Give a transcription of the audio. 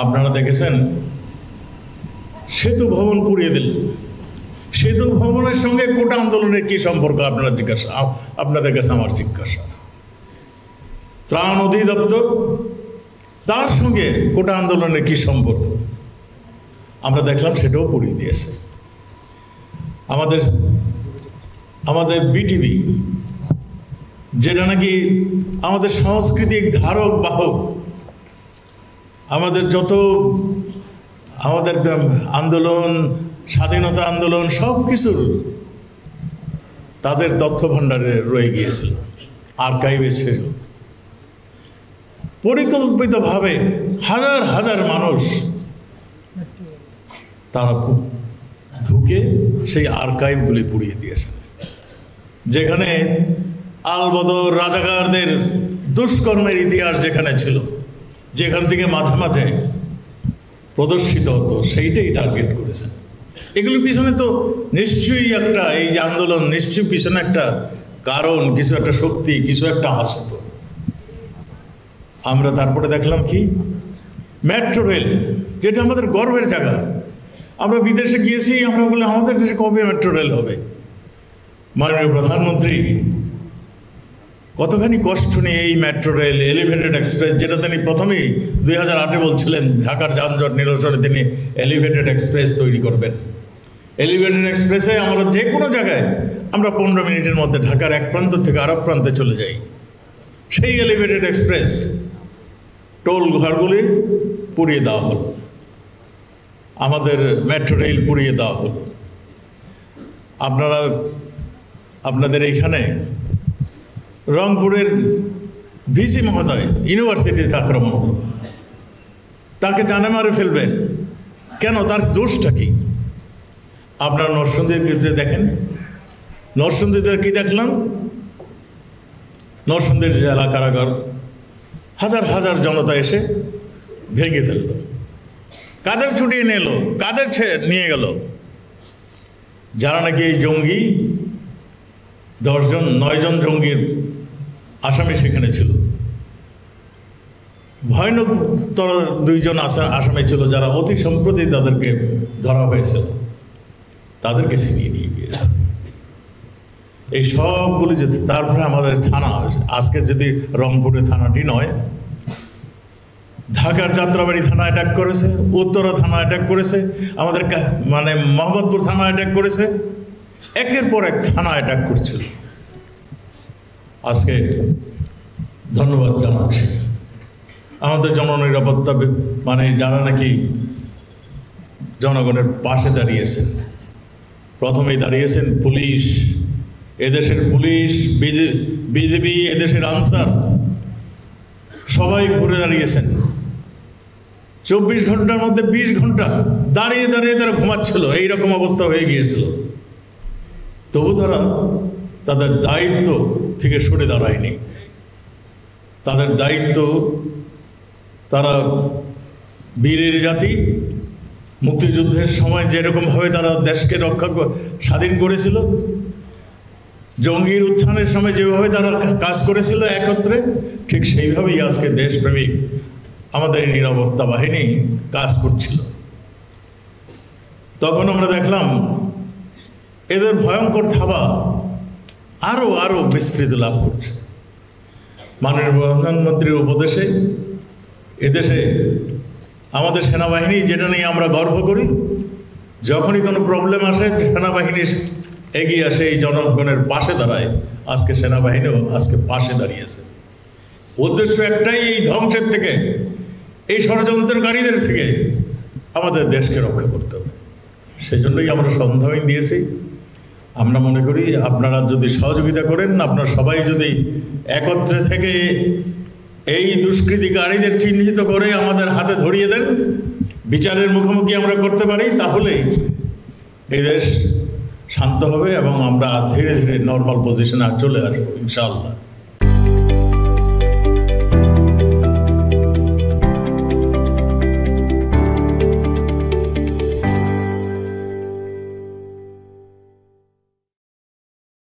আপনারা দেখেছেন সেতু ভবন পুড়িয়ে দিল। সেতু ভবনের সঙ্গে কোটা আন্দোলনের কি সম্পর্ক আপনাদের কাছে আমার জিজ্ঞাসা। ত্রাণ অধিদপ্তর, তার সঙ্গে কোটা আন্দোলনের কি সম্পর্ক? আমরা দেখলাম সেটাও পুড়িয়ে দিয়েছে। আমাদের বিটিভি, যেটা নাকি আমাদের সাংস্কৃতিক ধারক বাহক, আমাদের যত আমাদের আন্দোলন, স্বাধীনতা আন্দোলন সব কিছুর তাদের তথ্য ভাণ্ডারে রয়ে গিয়েছিল, আর্কাইভে ছিল। পরিকল্পিতভাবে হাজার হাজার মানুষ তারা ঢুকে সেই আর্কাইভগুলি পুড়িয়ে দিয়েছেন, যেখানে আলবদর রাজাকারদের দুষ্কর্মের ইতিহাস যেখানে ছিল, যেখান থেকে মাঝে মাঝে প্রদর্শিত হতো, সেইটাই টার্গেট করেছেন। এগুলির পিছনে তো নিশ্চয়ই একটা, এই যে আন্দোলন, নিশ্চয়ই পিছনে একটা কারণ, কিছু একটা শক্তি, কিছু একটা আছে। তো আমরা তারপরে দেখলাম কি, মেট্রো রেল, যেটা আমাদের গর্বের জায়গা। আমরা বিদেশে গিয়েছি, আমরা বলে আমাদের দেশে কবে মেট্রো রেল হবে? মাননীয় প্রধানমন্ত্রী কতখানি কষ্ট নিয়ে এই মেট্রো রেল, এলিভেটেড এক্সপ্রেস, যেটা তিনি প্রথমেই 2008-এ বলছিলেন ঢাকার যানজট নিরসনে তিনি এলিভেটেড এক্সপ্রেস তৈরি করবেন। এলিভেটেড এক্সপ্রেসে আমরা যে কোনো জায়গায় আমরা 15 মিনিটের মধ্যে ঢাকার এক প্রান্ত থেকে আরেক প্রান্তে চলে যাই। সেই এলিভেটেড এক্সপ্রেস টোল ঘরগুলি পুড়িয়ে দেওয়া হলো, আমাদের মেট্রো রেল পুড়িয়ে দেওয়া হলো। আপনাদের এইখানে রংপুরের ভিসি মহোদয় ইউনিভার্সিটিতে আক্রমণ হলো, তাকে জানে মারে ফেলবেন কেন? তার দোষটা কি? আপনারা নরসিংদীর বিরুদ্ধে দেখেন, নরসিংদীতে কি দেখলাম? নরসিংদীর জেলা কারাগার হাজার হাজার জনতা এসে ভেঙে ফেলল। কাদের ছুটিয়ে নিয়ে এলো, কাদের নিয়ে গেল? যারা নাকি এই জঙ্গি, 9 জন জঙ্গির আসামি সেখানে ছিল। ভয়ানকতর 2 জন আসামি ছিল, যারা অতি সম্প্রতি তাদেরকে ধরা হয়েছিল, তাদেরকে ছিনিয়ে নিয়ে গিয়েছে। এই সবগুলি যদি, তারপরে আমাদের থানা, আজকে যদি রংপুরের থানাটি নয়, ঢাকার যাত্রাবাড়ি থানা অ্যাটাক করেছে, উত্তরা থানা অ্যাটাক করেছে, আমাদের মোহাম্মদপুর থানা অ্যাটাক করেছে, একের পর এক থানা অ্যাটাক করছিল। আজকে ধন্যবাদ জানাচ্ছি আমাদের জননিরাপত্তা, যারা নাকি জনগণের পাশে দাঁড়িয়েছেন। প্রথমেই দাঁড়িয়েছেন পুলিশ, এদেশের পুলিশ, বিজেপি, এদেশের আনসার, সবাই ঘুরে দাঁড়িয়েছেন। 24 ঘন্টার মধ্যে 20 ঘন্টা দাঁড়িয়ে দাঁড়িয়ে তারা ঘুমাচ্ছিল, এইরকম অবস্থা হয়ে গিয়েছিল। তবু তারা তাদের দায়িত্ব থেকে সরে দাঁড়ায়নি। তাদের দায়িত্ব, তারা বীরের জাতি, মুক্তিযুদ্ধের সময় যেরকমভাবে তারা দেশকে স্বাধীন করেছিল, জঙ্গির উত্থানের সময় যেভাবে তারা কাজ করেছিল একত্রে, ঠিক সেইভাবেই আজকে দেশপ্রেমিক আমাদের নিরাপত্তা বাহিনী কাজ করছিল। তখন আমরা দেখলাম এদের ভয়ঙ্কর থাবা আরো বিস্তৃত লাভ করছে। মাননীয় প্রধানমন্ত্রীর উপদেশে এদেশে আমাদের সেনাবাহিনী, যেটা নিয়ে আমরা গর্ব করি, যখনই কোনো প্রবলেম আসে সেনাবাহিনী এগিয়ে আসে, এই জনগণের পাশে দাঁড়ায়। আজকে সেনাবাহিনীও আজকে পাশে দাঁড়িয়েছে। উদ্দেশ্য একটাই, এই ধ্বংসের থেকে, এই ষড়যন্ত্রকারীদের থেকে আমাদের দেশকে রক্ষা করতে হবে। সেজন্যই আমরা সন্ধান দিয়েছি। আমরা মনে করি আপনারা যদি সহযোগিতা করেন, আপনারা সবাই যদি একত্রে থেকে এই দুষ্কৃতিকারীদের চিহ্নিত করে আমাদের হাতে ধরিয়ে দেন, বিচারের মুখোমুখি আমরা করতে পারি, তাহলেই এই দেশ শান্ত হবে এবং আমরা ধীরে ধীরে নর্মাল পজিশনে চলে আসবো ইনশাআল্লাহ।